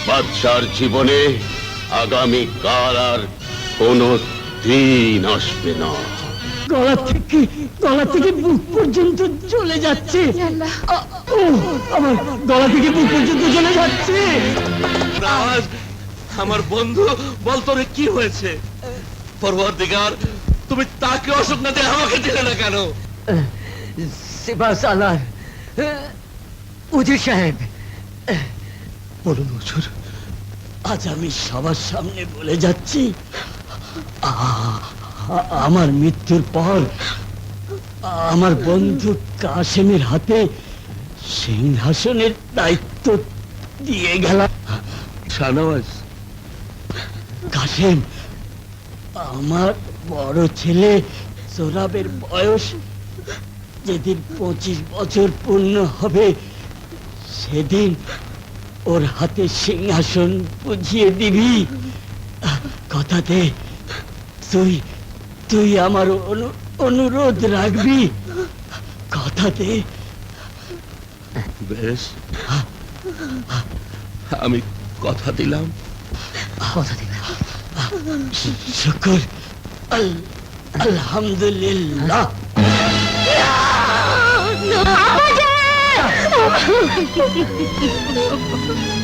বাদশার জীবনে আগামী কাল আর কোনো দিন আসবে না। গলা থেকে বুক পর্যন্ত চলে যাচ্ছে। আমার গলা থেকে বুক পর্যন্ত চলে যাচ্ছে। আমার বন্ধু, বল তোর কি হয়েছে? পরওয়ারদিগার, তুমি তাকে অসুখ না দিয়ে আমাকে দিলে না কেন? সেবা সালার উজির সাহেব, বলুন হুজুর। আজ আমি সবার সামনে বলে যাচ্ছি, আমার মৃত্যুর পর আমার বন্ধু কাসেমের হাতে সিংহাসনের দায়িত্ব দিয়ে গেলাম। শাহনওয়াজ, কাসেম, আমার বড় ছেলে সোহরাবের বয়স যেদিন 25 বছর পূর্ণ হবে, সেদিন ওর হাতে সিংহাসন বুঝিয়ে দিবি। কথা দে, তুই আমার অনুরোধ রাখবি। কথা দে। বেশ, আমি কথা দিলাম। শুকর, আলহামদুলিল্লাহ।